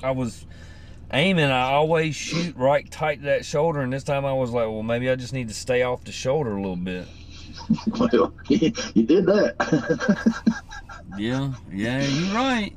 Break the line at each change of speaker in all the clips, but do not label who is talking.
I was aiming, I always shoot right tight to that shoulder, and this time I was like, well, maybe I just need to stay off the shoulder a little bit.
Well, you did that.
Yeah, you're right.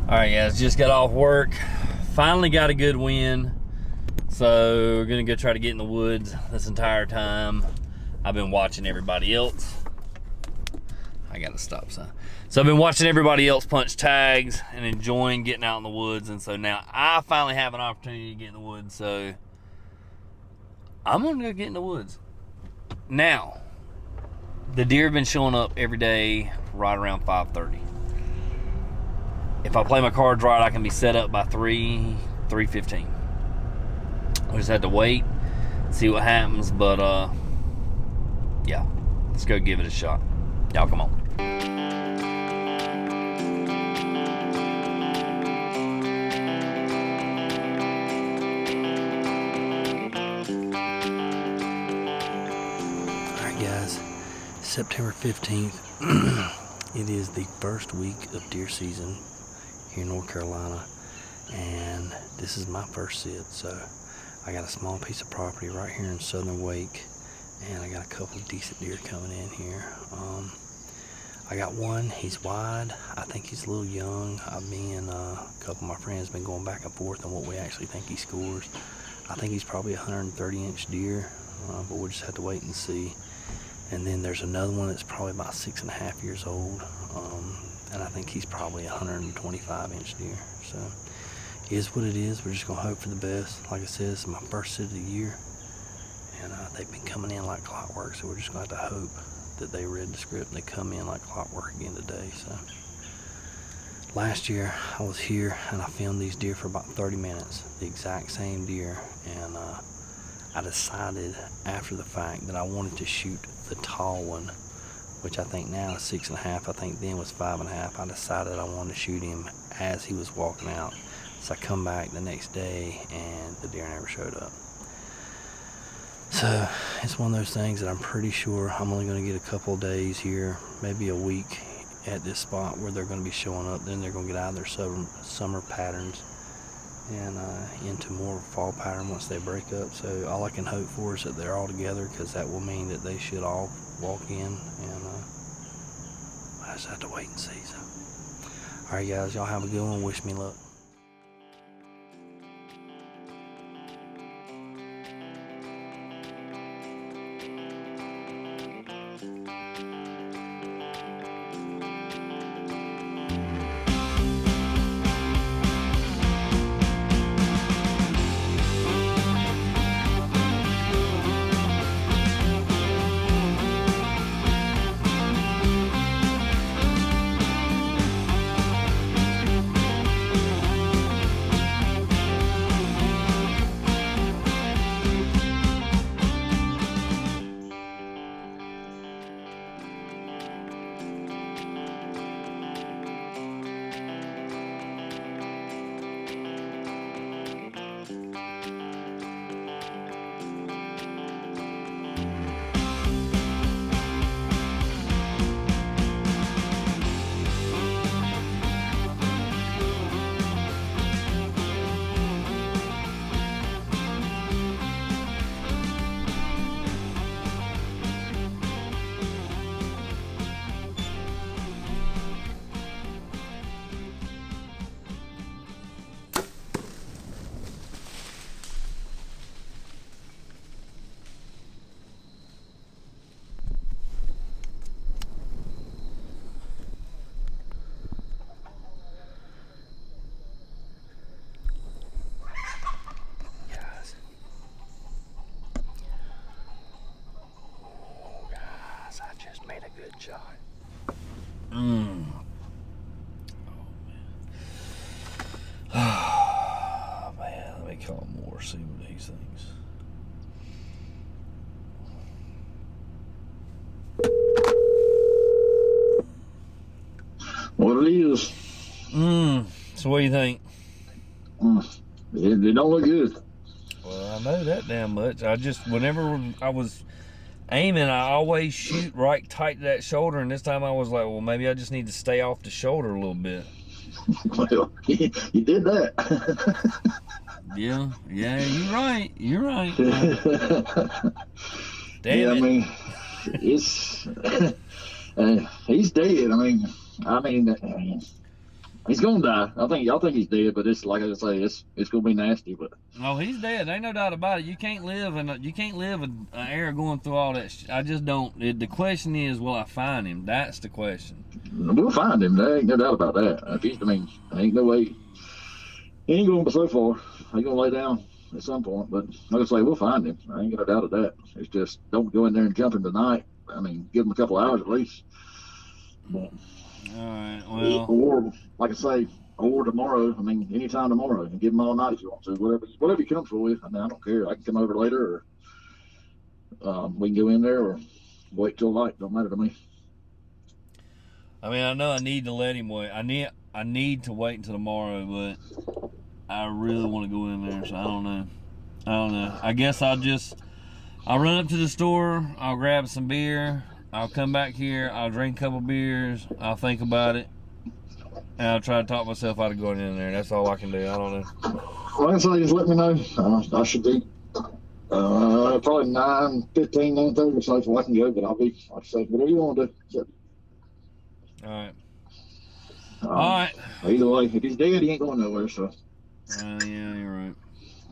All right, guys, just got off work. Finally got a good win. So we're gonna go try to get in the woods. This entire time I've been watching everybody else. I got a stop sign. So I've been watching everybody else punch tags and enjoying getting out in the woods. And so now I finally have an opportunity to get in the woods. So I'm gonna go get in the woods. Now, the deer have been showing up every day right around 5:30. If I play my cards right, I can be set up by 3:15. I just had to wait, see what happens, but yeah, let's go give it a shot. Y'all come on. Alright guys, September 15th. It is the first week of deer season here in North Carolina, and this is my first sit. So I got a small piece of property right here in Southern Wake, and I got a couple of decent deer coming in here. I got one, he's wide. I think he's a little young. Me and a couple of my friends have been going back and forth on what we actually think he scores. I think he's probably a 130-inch deer, but we'll just have to wait and see. And then there's another one that's probably about 6.5 years old, and I think he's probably a 125-inch deer. So it is what it is. We're just gonna hope for the best. Like I said, this is my first sit of the year, and they've been coming in like clockwork. So we're just gonna have to hope that they read the script and they come in like clockwork again today. So last year I was here and I filmed these deer for about 30 minutes, the exact same deer, and I decided after the fact that I wanted to shoot the tall one, which I think now is 6.5. I think then was 5.5. I decided I wanted to shoot him as he was walking out. So I come back the next day and the deer never showed up. So it's one of those things that I'm pretty sure I'm only going to get a couple of days here, maybe a week at this spot where they're going to be showing up. Then they're going to get out of their summer patterns and into more fall pattern once they break up. So all I can hope for is that they're all together, because that will mean that they should all walk in, and I just have to wait and see. So all right guys, y'all have a good one. Wish me luck. Shot. Oh man. Oh man, let me call Moore, see what he thinks.
what it is.
So what do you think?
It don't look good.
Well, I know that damn much. Whenever I was aiming, I always shoot right tight to that shoulder, and this time I was like, well, maybe I just need to stay off the shoulder a little bit.
Well, you did that.
Yeah, you're right. Damn
Yeah,
it.
I mean, it's he's dead. He's gonna die. I think he's dead, but it's like I say, it's gonna be nasty. But
No, he's dead. Ain't no doubt about it. You can't live an era going through all that. I just don't. The question is, will I find him? That's the question.
we'll find him. There ain't no doubt about that. Ain't no way. He ain't going so far. He's gonna lay down at some point. But like I say, we'll find him. I ain't got a doubt of that. It's just don't go in there and jump him tonight. Give him a couple hours at least. But,
all right. Well,
or like I say, or tomorrow. Anytime tomorrow, and give him all night if you want to. Whatever you comfortable with. I don't care. I can come over later, or we can go in there, or wait till night. Don't matter to me.
I know I need to let him wait. I need to wait until tomorrow, but I really want to go in there, so I don't know. I guess I'll run up to the store, I'll grab some beer, I'll come back here, I'll drink a couple beers, I'll think about it, and I'll try to talk myself out of going in there. That's all I can do. I don't know.
Like I say, just let me know. I should be probably 9:15, 9:30 or so before I can go, but I'll be, like I say, whatever you want to do.
All right. All right.
Either way, if he's dead, he ain't going nowhere, so.
Yeah, you're right.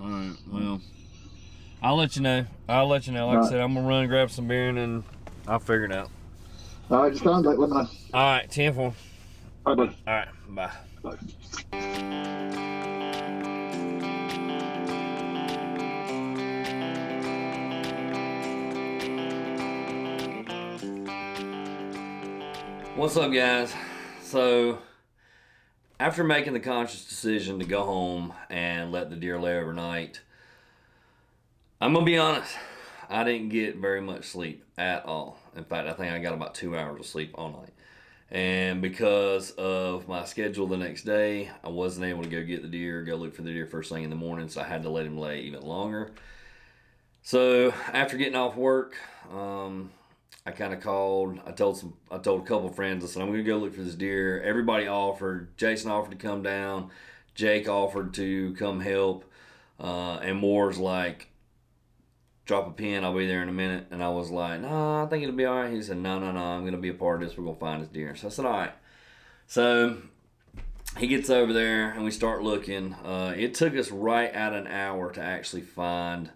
All right. Well, I'll let you know. Like I said, I'm going to run and grab some beer, and then I'll figure it out.
All right, just contact, let me know.
All right. 10-4.
All right, buddy.
All right. Bye.
Bye.
What's up, guys? So, after making the conscious decision to go home and let the deer lay overnight, I'm going to be honest, I didn't get very much sleep at all. In fact, I think I got about 2 hours of sleep all night. And because of my schedule the next day, I wasn't able to go get the deer, go look for the deer first thing in the morning, so I had to let him lay even longer. So, after getting off work, I kind of called. I told a couple of friends. I said, I'm going to go look for this deer. Everybody offered. Jason offered to come down. Jake offered to come help. And Moore's like, drop a pin. I'll be there in a minute. And I was like, no, I think it'll be all right. He said, no. I'm going to be a part of this. We're going to find this deer. So I said, all right. So he gets over there and we start looking. It took us right at an hour to actually find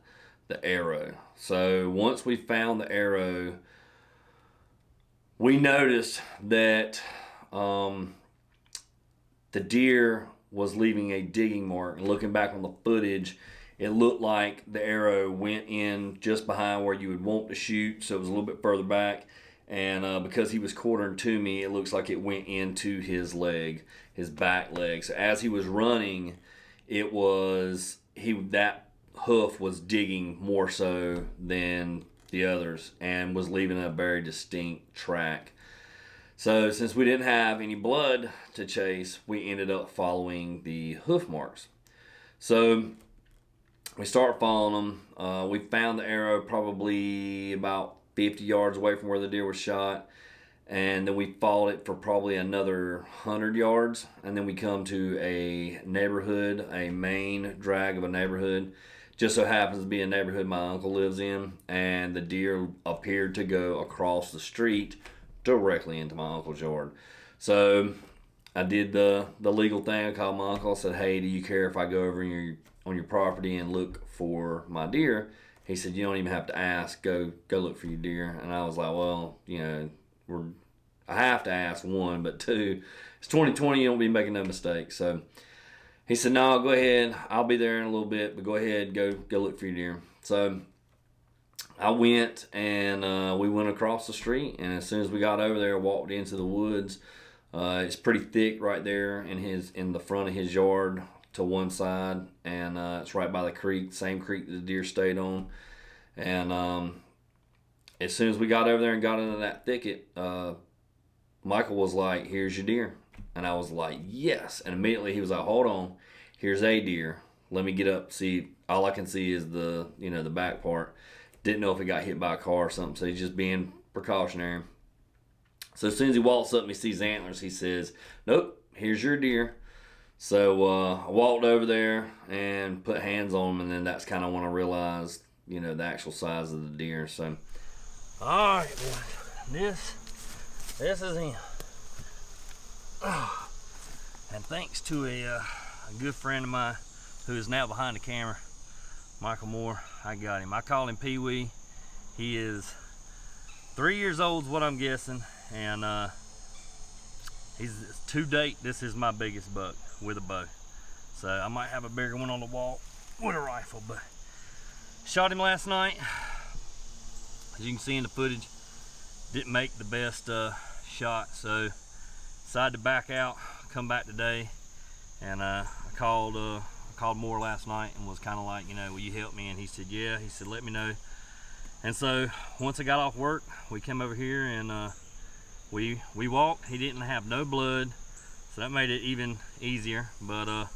the arrow. So once we found the arrow, we noticed that the deer was leaving a digging mark. And looking back on the footage, it looked like the arrow went in just behind where you would want to shoot, so it was a little bit further back. And because he was quartering to me, it looks like it went into his leg, his back leg. So as he was running, that hoof was digging more so than the others and was leaving a very distinct track. So since we didn't have any blood to chase, we ended up following the hoof marks. So we start following them. We found the arrow probably about 50 yards away from where the deer was shot, and then we followed it for probably another 100 yards, and then we come to a neighborhood, a main drag of a neighborhood. Just so happens to be a neighborhood my uncle lives in, and the deer appeared to go across the street directly into my uncle's yard. So I did the legal thing. I called my uncle. I said, hey, do you care if I go over on your property and look for my deer? He said, you don't even have to ask. Go look for your deer. And I was like, well, I have to ask, one, but two, it's 2020. You don't be making no mistakes. So he said, no, go ahead. I'll be there in a little bit, but go ahead, go look for your deer. So I went, and we went across the street, and as soon as we got over there, walked into the woods. It's pretty thick right there in the front of his yard to one side, and it's right by the creek, same creek that the deer stayed on. And as soon as we got over there and got into that thicket, my Michael was like, here's your deer. And I was like, yes. And immediately he was like, hold on, here's a deer. Let me get up, see. All I can see is the back part. Didn't know if it got hit by a car or something, so he's just being precautionary. So as soon as he walks up and he sees antlers, he says, nope, here's your deer. So I walked over there and put hands on him, and then that's kind of when I realized, the actual size of the deer. So, all right, boy, this is him. And thanks to a good friend of mine who is now behind the camera, Michael Moore, I got him. I call him Pee Wee. He is 3 years old is what I'm guessing, and he's to date, this is my biggest buck with a bow. So I might have a bigger one on the wall with a rifle, but shot him last night. As you can see in the footage, didn't make the best shot, so decided to back out, come back today, and I called Moore last night and was kind of like, will you help me? And he said, yeah. He said, let me know. And so once I got off work, we came over here and we walked. He didn't have no blood, so that made it even easier. But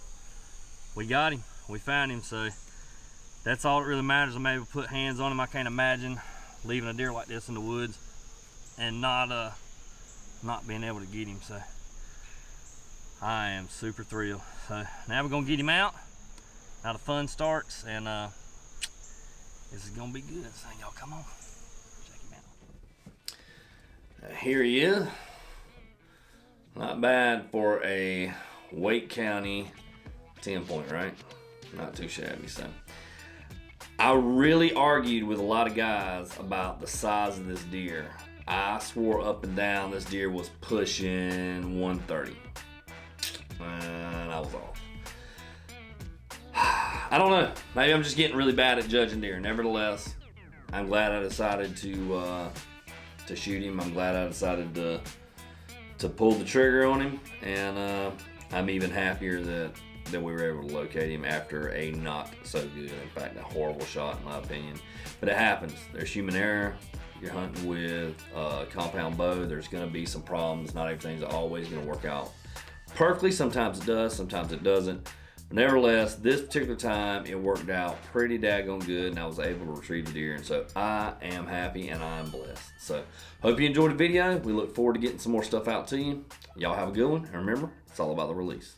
we got him. We found him. So that's all that really matters. I'm able to put hands on him. I can't imagine leaving a deer like this in the woods and not being able to get him. So I am super thrilled. So now we're gonna get him out. Now the fun starts, and this is gonna be good. So y'all come on, check him out. Here he is. Not bad for a Wake County 10-point, right? Not too shabby. So I really argued with a lot of guys about the size of this deer. I swore up and down this deer was pushing 130. And I was off. I don't know. Maybe I'm just getting really bad at judging deer. Nevertheless, I'm glad I decided to shoot him. I'm glad I decided to pull the trigger on him, and I'm even happier that we were able to locate him after a not so good, in fact, a horrible shot in my opinion. But it happens. There's human error. You're hunting with a compound bow. There's going to be some problems. Not everything's always going to work out perfectly. Sometimes it does, sometimes it doesn't. But nevertheless, this particular time it worked out pretty daggone good, and I was able to retrieve the deer, and so I am happy and I'm blessed. So hope you enjoyed the video. We look forward to getting some more stuff out to you. Y'all have a good one, and remember, it's all about the release.